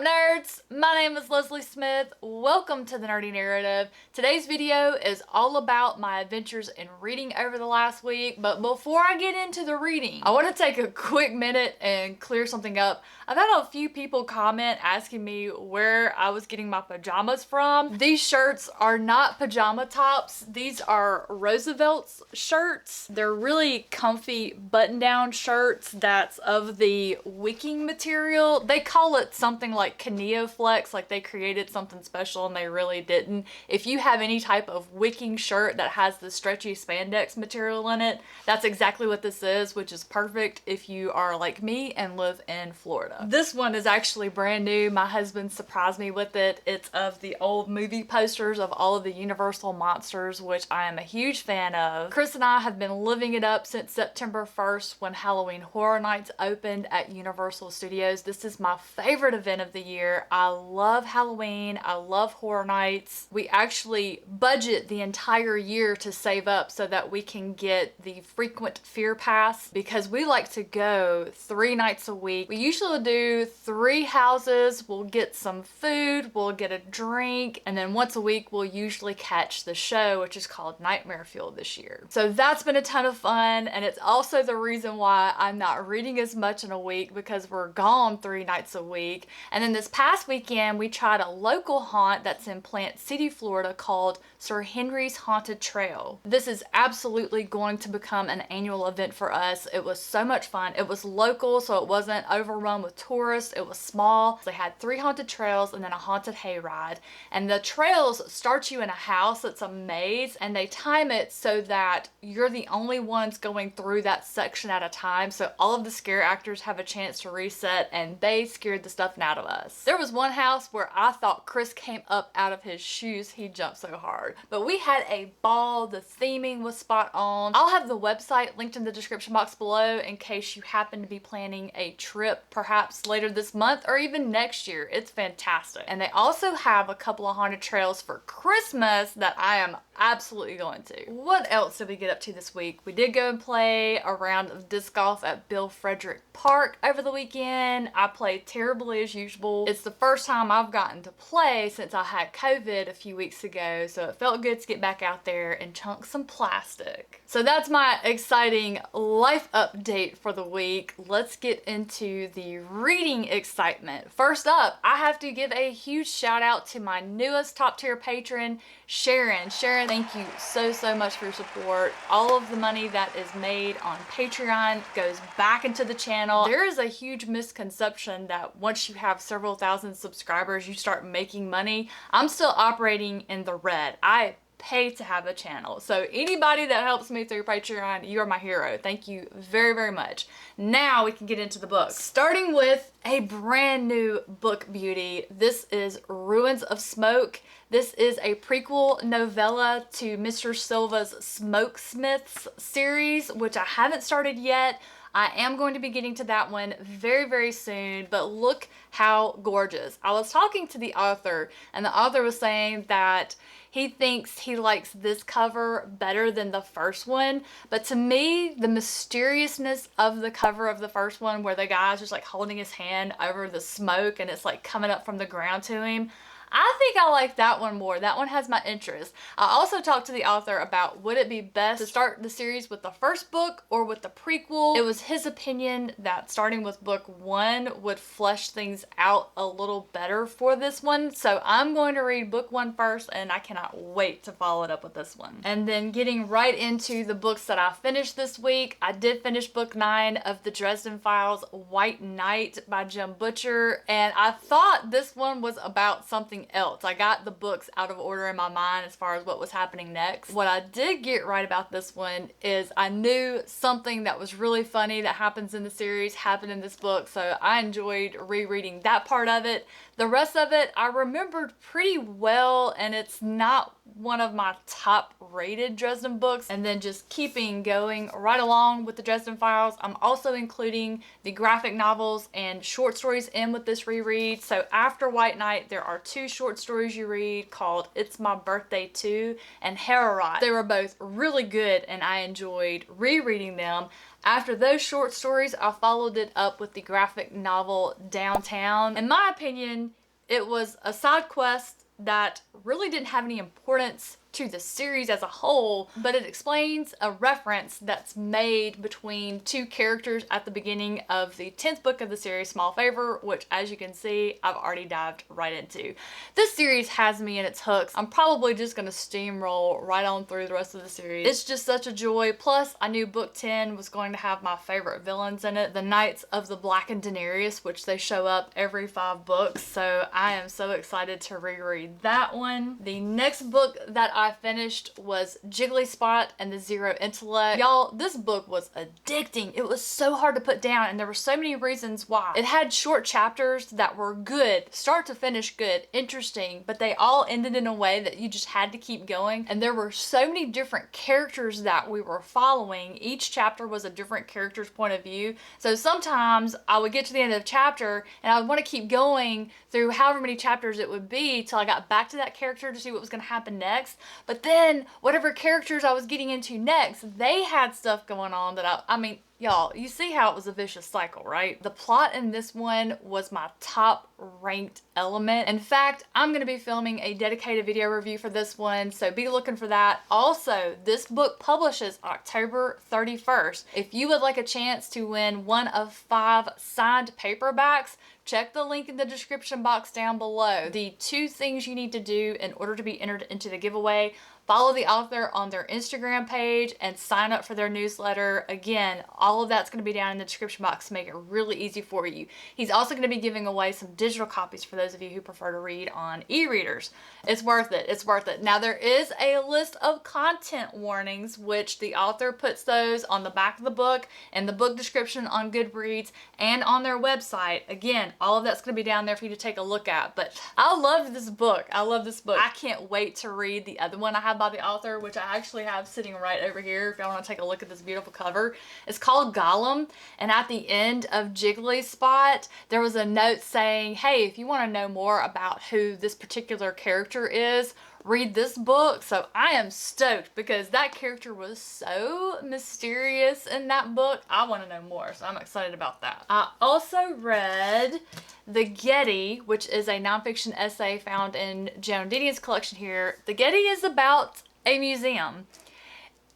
nerds? My name is Leslie Smith. Welcome to the Nerdy Narrative. Today's video is all about my adventures in reading over the last week, but before I get into the reading, I want to take a quick minute and clear something up. I've had a few people comment asking me where I was getting my pajamas from. These shirts are not pajama tops. These are Roosevelt's shirts. They're really comfy button-down shirts that's of the wicking material. They call it something like Kineoflex, like they created something special and they really didn't. If you have any type of wicking shirt that has the stretchy spandex material in it, that's exactly what this is, which is perfect if you are like me and live in Florida. This one is actually brand new. My husband surprised me with it. It's of the old movie posters of all of the Universal monsters, which I am a huge fan of. Chris and I have been living it up since September 1st when Halloween Horror Nights opened at Universal Studios. This is my favorite event of the year. I love Halloween. I love Horror Nights. We actually budget the entire year to save up so that we can get the frequent fear pass because we like to go 3 nights a week. We usually do 3 houses. We'll get some food, we'll get a drink, and then once a week we'll usually catch the show, which is called Nightmare Fuel this year. So that's been a ton of fun, and it's also the reason why I'm not reading as much in a week because we're gone 3 nights a week. And then this past weekend we tried a local haunt that's in Plant City, Florida called Sir Henry's Haunted Trail. This is absolutely going to become an annual event for us. It was so much fun. It was local, so it wasn't overrun with tourists. It was small. They had 3 haunted trails and then a haunted hayride. And the trails start you in a house. It's a maze, and they time it so that you're the only ones going through that section at a time. So all of the scare actors have a chance to reset, and they scared the stuff out of us. There was one house where I thought Chris came up out of his shoes. He jumped so hard. But we had a ball. The theming was spot on. I'll have the website linked in the description box below in case you happen to be planning a trip perhaps later this month or even next year. It's fantastic. And they also have a couple of haunted trails for Christmas that I am absolutely going to. What else did we get up to this week? We did go and play a round of disc golf at Bill Frederick Park over the weekend. I played terribly as usual. It's the first time I've gotten to play since I had COVID a few weeks ago, so it felt good to get back out there and chunk some plastic. So that's my exciting life update for the week. Let's get into the reading excitement. First up, I have to give a huge shout out to my newest top tier patron, Sharon. Sharon, thank you so much for your support. All of the money that is made on Patreon goes back into the channel. There is a huge misconception that once you have several thousand subscribers, you start making money. I'm still operating in the red. I pay to have a channel. So anybody that helps me through Patreon, you are my hero. Thank you very much. Now we can get into the book. Starting with a brand new book beauty. This is Ruins of Smoke. This is a prequel novella to Mr. Silva's Smokesmiths series, which I haven't started yet. I am going to be getting to that one very soon, but look how gorgeous. I was talking to the author, and the author was saying that he thinks he likes this cover better than the first one, but to me, the mysteriousness of the cover of the first one, where the guy's just like holding his hand over the smoke and it's like coming up from the ground to him, I think I like that one more. That one has my interest. I also talked to the author about would it be best to start the series with the first book or with the prequel. It was his opinion that starting with book 1 would flesh things out a little better for this one. So I'm going to read book 1 first, and I cannot wait to follow it up with this one. And then getting right into the books that I finished this week, I did finish book 9 of the Dresden Files, White Knight by Jim Butcher, and I thought this one was about something else. I got the books out of order in my mind as far as what was happening next. What I did get right about this one is I knew something that was really funny that happens in the series happened in this book, so I enjoyed rereading that part of it. The rest of it I remembered pretty well, and it's not one of my top rated Dresden books. And then just keeping going right along with the Dresden Files, I'm also including the graphic novels and short stories in with this reread. So after White Knight, there are 2 short stories you read called It's My Birthday Too and Herorot. They were both really good and I enjoyed rereading them. After those short stories, I followed it up with the graphic novel Downtown. In my opinion, it was a side quest that really didn't have any importance to the series as a whole, but it explains a reference that's made between 2 characters at the beginning of the 10th book of the series, Small Favor, which, as you can see, I've already dived right into. This series has me in its hooks. I'm probably just gonna steamroll right on through the rest of the series. It's just such a joy. Plus, I knew book 10 was going to have my favorite villains in it, the Knights of the Blackened Daenerys, which they show up every 5 books, so I am so excited to reread that one. The next book that I finished was Jigglyspot and the Zero Intellect. Y'all, this book was addicting. It was so hard to put down and there were so many reasons why. It had short chapters that were good, start to finish good, interesting, but they all ended in a way that you just had to keep going. And there were so many different characters that we were following. Each chapter was a different character's point of view. So sometimes I would get to the end of the chapter and I would want to keep going through however many chapters it would be till I got back to that character to see what was going to happen next. But then whatever characters I was getting into next, they had stuff going on that I mean, y'all, you see how it was a vicious cycle, right? The plot in this one was my top ranked element. In fact, I'm going to be filming a dedicated video review for this one, so be looking for that. Also, this book publishes October 31st. If you would like a chance to win one of 5 signed paperbacks, check the link in the description box down below. The 2 things you need to do in order to be entered into the giveaway: follow the author on their Instagram page and sign up for their newsletter. Again, all of that's going to be down in the description box to make it really easy for you. He's also going to be giving away some digital copies for those of you who prefer to read on e-readers. It's worth it. It's worth it. Now, there is a list of content warnings, which the author puts those on the back of the book and the book description on Goodreads and on their website. Again, all of that's going to be down there for you to take a look at. But I love this book. I love this book. I can't wait to read the other one I have by the author, which I actually have sitting right over here if y'all want to take a look at this beautiful cover. It's called Gollum, and at the end of Jigglyspot, there was a note saying, hey, if you want to know more about who this particular character is, read this book. So I am stoked because that character was so mysterious in that book. I want to know more, so I'm excited about that. I also read The Getty, which is a nonfiction essay found in Joan Didion's collection here. The Getty is about a museum.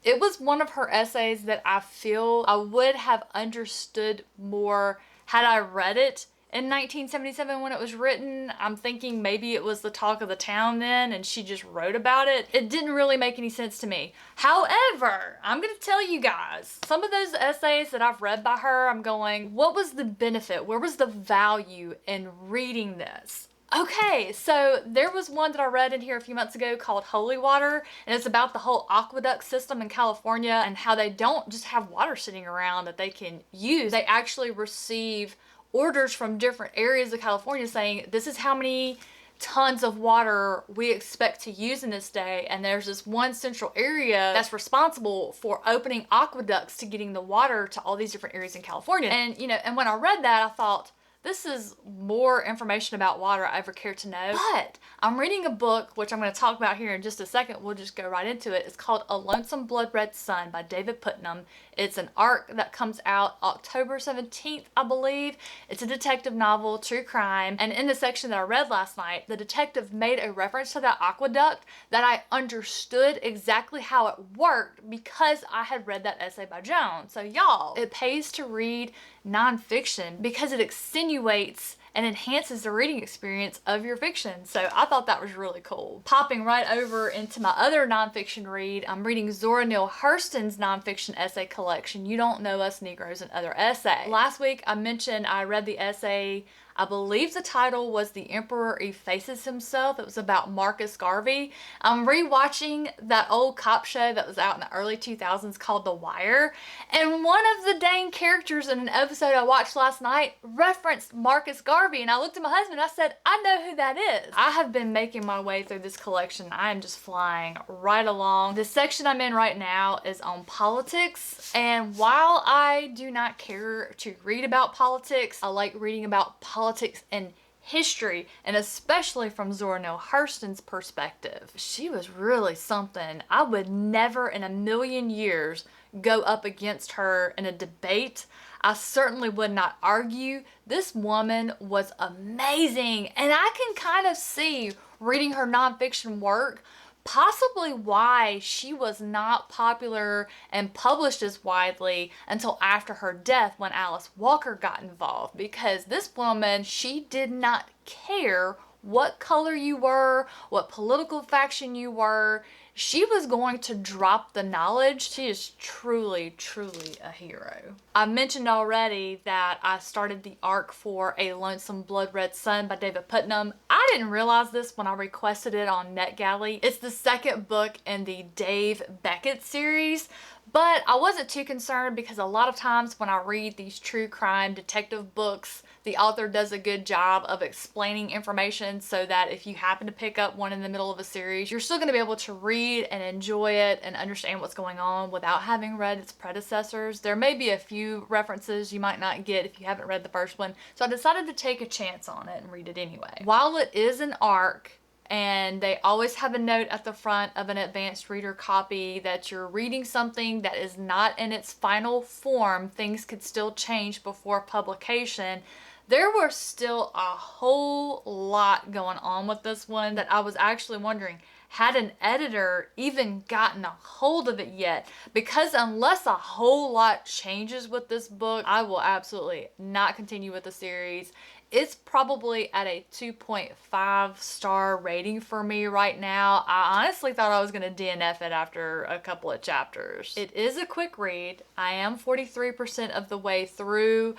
It was one of her essays that I feel I would have understood more had I read it in 1977 when it was written. I'm thinking maybe it was the talk of the town then and she just wrote about it. It didn't really make any sense to me. However, I'm going to tell you guys, some of those essays that I've read by her, I'm going, what was the benefit? Where was the value in reading this? Okay, so there was one that I read in here a few months ago called Holy Water, and it's about the whole aqueduct system in California and how they don't just have water sitting around that they can use. They actually receive orders from different areas of California saying, this is how many tons of water we expect to use in this day, and there's this one central area that's responsible for opening aqueducts to getting the water to all these different areas in California. And you know, and when I read that, I thought, this is more information about water I ever cared to know. But I'm reading a book, which I'm going to talk about here in just a second. We'll just go right into it. It's called A Lonesome Blood Red Sun by David Putnam. It's an arc that comes out October 17th, I believe. It's a detective novel, true crime. And in the section that I read last night, the detective made a reference to that aqueduct that I understood exactly how it worked because I had read that essay by Joan. So y'all, it pays to read nonfiction because it extenuates and enhances the reading experience of your fiction. So I thought that was really cool. Popping right over into my other nonfiction read, I'm reading Zora Neale Hurston's nonfiction essay collection, You Don't Know Us Negroes and Other Essay. Last week I mentioned I read the essay I believe the title was The Emperor Effaces Himself. It was about Marcus Garvey. I'm rewatching that old cop show that was out in the early 2000s called The Wire, and one of the dang characters in an episode I watched last night referenced Marcus Garvey, and I looked at my husband and I said, I know who that is. I have been making my way through this collection. I am just flying right along. The section I'm in right now is on politics, and while I do not care to read about politics, I like reading about politics and history, and especially from Zora Neale Hurston's perspective. She was really something. I would never in a million years go up against her in a debate. I certainly would not argue. This woman was amazing, and I can kind of see, reading her nonfiction work, possibly why she was not popular and published as widely until after her death, when Alice Walker got involved. Because this woman, she did not care what color you were, what political faction you were. She was going to drop the knowledge. She is truly, truly a hero. I mentioned already that I started the arc for A Lonesome Blood Red Sun by David Putnam. I didn't realize this when I requested it on NetGalley. It's the second book in the Dave Beckett series, but I wasn't too concerned because a lot of times when I read these true crime detective books, the author does a good job of explaining information so that if you happen to pick up one in the middle of a series, you're still going to be able to read and enjoy it and understand what's going on without having read its predecessors. There may be a few references you might not get if you haven't read the first one, so I decided to take a chance on it and read it anyway. While it is an arc, and they always have a note at the front of an advanced reader copy that you're reading something that is not in its final form, things could still change before publication. There was still a whole lot going on with this one that I was actually wondering, had an editor even gotten a hold of it yet? Because unless a whole lot changes with this book, I will absolutely not continue with the series. It's probably at a 2.5 star rating for me right now. I honestly thought I was going to DNF it after a couple of chapters. It is a quick read. I am 43% of the way through,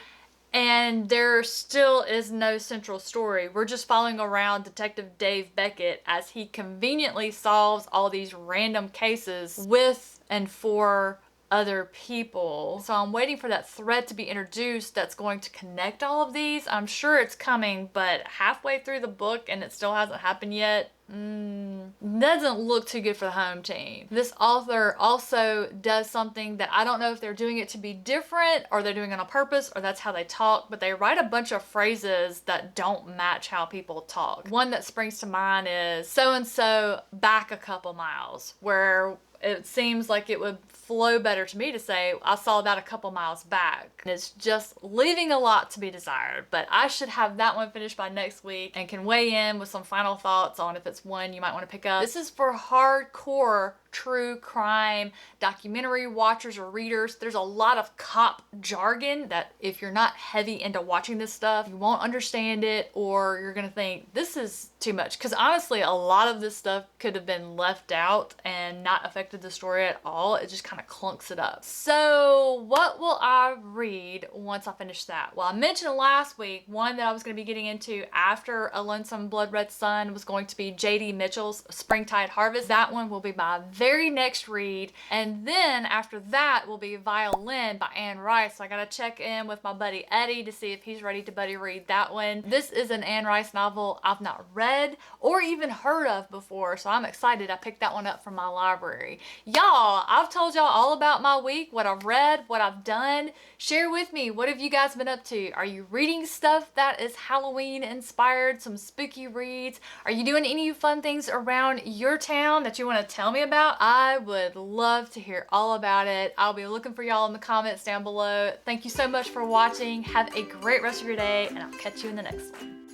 and there still is no central story. We're just following around Detective Dave Beckett as he conveniently solves all these random cases with and for other people. So I'm waiting for that thread to be introduced that's going to connect all of these. I'm sure it's coming, but halfway through the book and it still hasn't happened yet. Doesn't look too good for the home team. This author also does something that I don't know if they're doing it to be different or they're doing it on purpose or that's how they talk, but they write a bunch of phrases that don't match how people talk. One that springs to mind is so-and-so back a couple miles, where it seems like it would flow better to me to say, I saw that a couple miles back. And it's just leaving a lot to be desired, but I should have that one finished by next week and can weigh in with some final thoughts on if it's one you might want to pick up. This is for hardcore true crime documentary watchers or readers. There's a lot of cop jargon that if you're not heavy into watching this stuff, you won't understand it, or you're gonna think this is too much. Because honestly, a lot of this stuff could have been left out and not affected the story at all. It just kind of clunks it up. So what will I read once I finish that? Well, I mentioned last week one that I was going to be getting into after A Lonesome Blood Red Sun was going to be J.D. Mitchell's Springtide Harvest. That one will be my very next read, and then after that will be Violin by Anne Rice. So I gotta check in with my buddy Eddie to see if he's ready to buddy read that one. This is an Anne Rice novel I've not read or even heard of before, so I'm excited I picked that one up from my library. Y'all, I've told y'all all about my week, what I've read, what I've done. Share with me, what have you guys been up to? Are you reading stuff that is Halloween inspired, some spooky reads? Are you doing any fun things around your town that you want to tell me about? I would love to hear all about it. I'll be looking for y'all in the comments down below. Thank you so much for watching. Have a great rest of your day, and I'll catch you in the next one.